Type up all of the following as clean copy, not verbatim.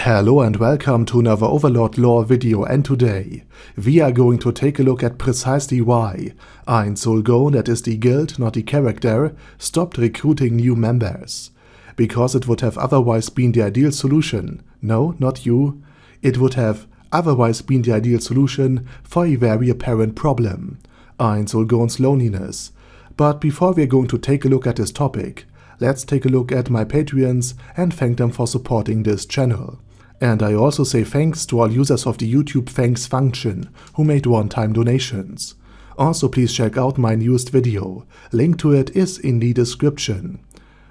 Hello and welcome to another Overlord lore video, and today we are going to take a look at precisely why Ainz Ooal Gown, that is the guild, not the character, stopped recruiting new members. Because it would have otherwise been the ideal solution. No, not you. It would have otherwise been the ideal solution for a very apparent problem, Ainz Ooal Gown's loneliness. But before we are going to take a look at this topic, let's take a look at my Patreons and thank them for supporting this channel. And I also say thanks to all users of the YouTube thanks function who made one-time donations. Also please check out my newest video, link to it is in the description.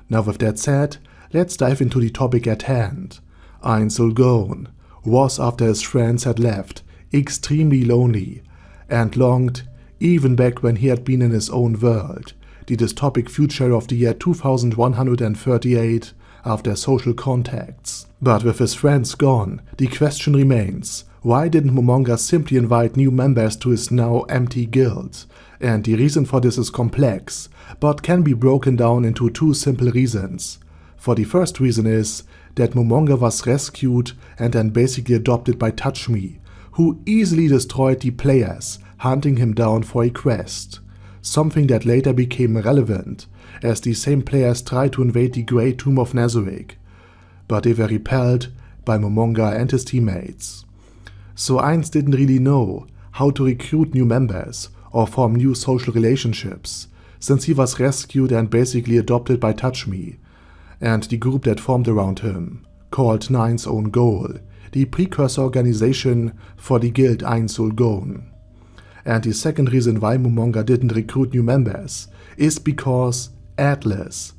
Now with that said, let's dive into the topic at hand. Ainz Ooal Gown was, after his friends had left, extremely lonely and longed, even back when he had been in his own world, the dystopic future of the year 2138, after social contacts. But with his friends gone, the question remains, why didn't Momonga simply invite new members to his now empty guild? And the reason for this is complex, but can be broken down into two simple reasons. For the first reason is that Momonga was rescued and then basically adopted by Touch Me, who easily destroyed the players hunting him down for a quest. Something that later became relevant, as the same players tried to invade the Great Tomb of Nazarick, but they were repelled by Momonga and his teammates. So Ainz didn't really know how to recruit new members or form new social relationships, since he was rescued and basically adopted by Touch Me, and the group that formed around him, called Nine's Own Goal, the precursor organization for the guild Ainz Ooal Gown. And the second reason why Momonga didn't recruit new members is because Atlas,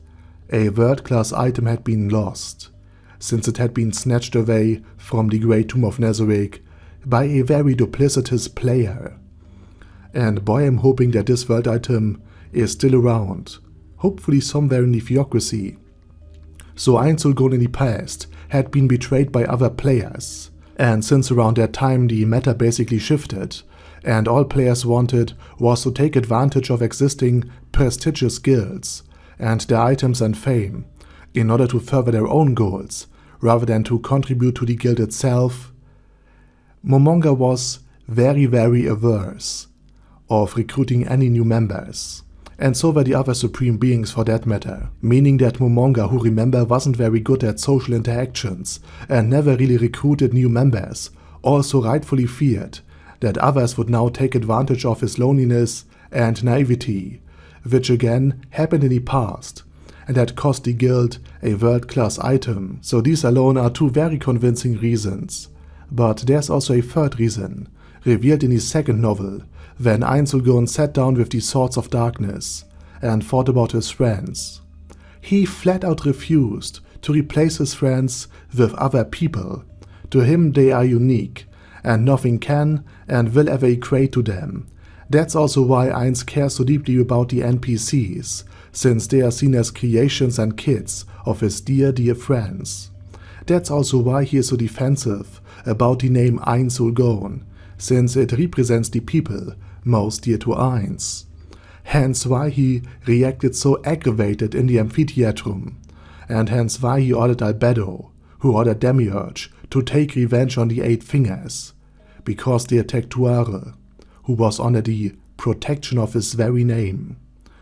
a world-class item, had been lost, since it had been snatched away from the Great Tomb of Nazarick by a very duplicitous player. And boy, I'm hoping that this world item is still around, hopefully somewhere in the theocracy. So Ainz Ooal Gown in the past had been betrayed by other players, and since around that time the meta basically shifted, and all players wanted was to take advantage of existing prestigious guilds and their items and fame in order to further their own goals rather than to contribute to the guild itself. Momonga was very averse of recruiting any new members, and so were the other supreme beings for that matter, meaning that Momonga, who remember wasn't very good at social interactions and never really recruited new members, also rightfully feared that others would now take advantage of his loneliness and naivety, which again happened in the past and had cost the guild a world-class item. So these alone are two very convincing reasons. But there's also a third reason, revealed in his second novel, when Ainz Ooal Gown sat down with the Swords of Darkness and thought about his friends. He flat out refused to replace his friends with other people. To him they are unique, and nothing can and will ever equate to them. That's also why Ainz cares so deeply about the NPCs, since they are seen as creations and kids of his dear friends. That's also why he is so defensive about the name Ainz Ooal Gown, since it represents the people most dear to Ainz. Hence why he reacted so aggravated in the amphitheatrum, and hence why he ordered Albedo, who ordered Demiurge, to take revenge on the Eight Fingers, because they attacked Tuare, who was under the protection of his very name.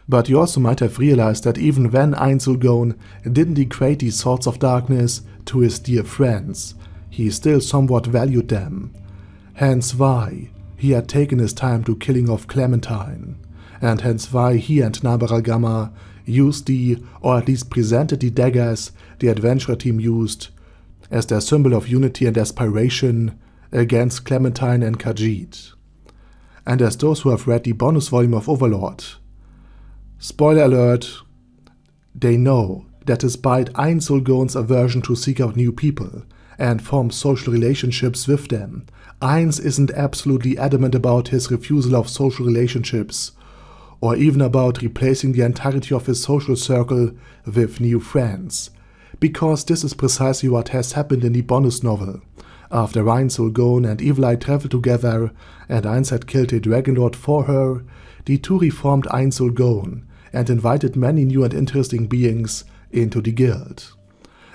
But you also might have realized that even when Ainz Ooal Gown didn't equate the Swords of Darkness to his dear friends, he still somewhat valued them. Hence why he had taken his time to killing off Clementine, and hence why he and Nabaragama used or at least presented the daggers the adventurer team used as their symbol of unity and aspiration against Clementine and Khajiit. And as those who have read the bonus volume of Overlord, spoiler alert, they know that despite Ainz Ooal Gown's aversion to seek out new people and form social relationships with them, Ainz isn't absolutely adamant about his refusal of social relationships, or even about replacing the entirety of his social circle with new friends, because this is precisely what has happened in the bonus novel. After Ainz Ooal Gown and Evil Eye traveled together and Ainz had killed a Dragonlord for her, the two reformed Ainz Ooal Gown and invited many new and interesting beings into the guild.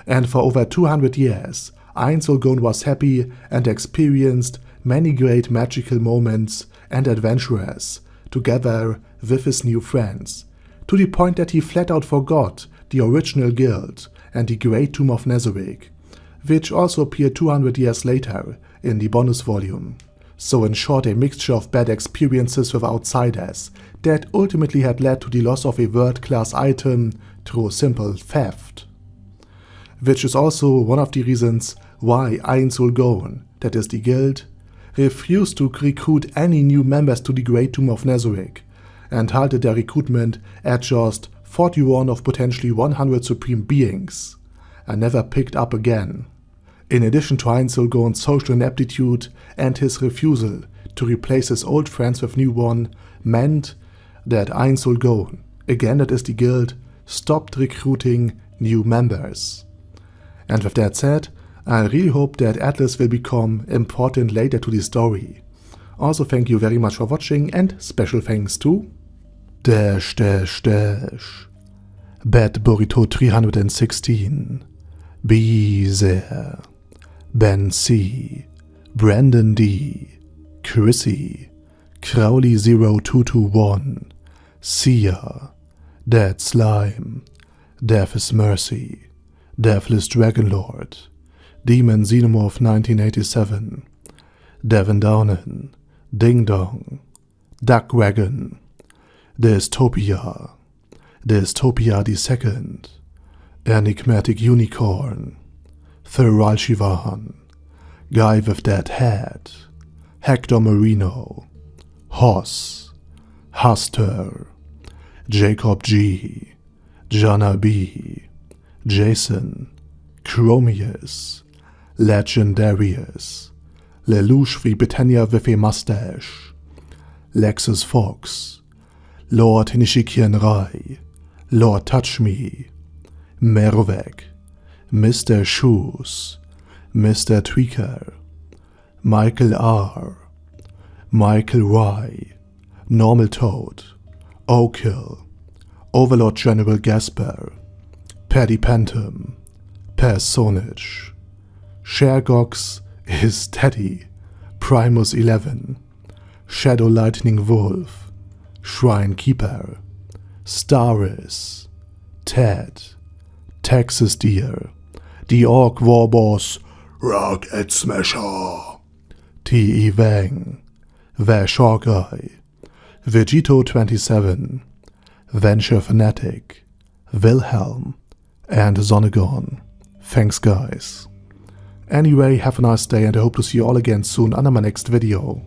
And for over 200 years, Ainz Ooal Gown was happy and experienced many great magical moments and adventures together with his new friends, to the point that he flat out forgot the original guild and the Great Tomb of Nezarec, which also appeared 200 years later in the bonus volume. So in short, a mixture of bad experiences with outsiders that ultimately had led to the loss of a world-class item through simple theft. Which is also one of the reasons why Ainz Ooal Gown, that is the guild, refused to recruit any new members to the Great Tomb of Nezarec and halted their recruitment at just 41 of potentially 100 supreme beings, and never picked up again. In addition to Ainz Ooal Gown's social ineptitude and his refusal to replace his old friends with new one meant that Ainz Ooal Gown, again that is the guild, stopped recruiting new members. And with that said, I really hope that Atlas will become important later to the story. Also thank you very much for watching, and special thanks to Bad Burrito 316, Bezer, Ben C, Brandon D, Chrissy, Crowley 0221, Sia, Dead Slime, Death is Mercy, Deathless Dragonlord, Demon Xenomorph 1987, Devin Downen, Ding Dong, Duckwagon, Dystopia, Dystopia II, Enigmatic Unicorn, Thural Shivan, Guy with Dead Head, Hector Marino, Hoss, Huster, Jacob G, Jana B, Jason, Chromius, Legendarius, Lelouch wie Britannia with a mustache, Lexus Fox, Lord Nishikian Rai, Lord Touch Me, Mervek, Mr. Shoes, Mr. Tweaker, Michael R, Michael Y, Normal Toad, Oakhill, Overlord General Gasper, Paddy Pantum, Personage, Shergox is Teddy, Primus 11, Shadow Lightning Wolf, Shrine Keeper, Staris, Ted, Texas Deer, The Orc War Boss, Rocket Smasher, T.E. Wang, Vash Hawkeye, Vegito 27, Venture Fanatic, Wilhelm, and Zonegon. Thanks guys. Anyway, have a nice day and I hope to see you all again soon under my next video.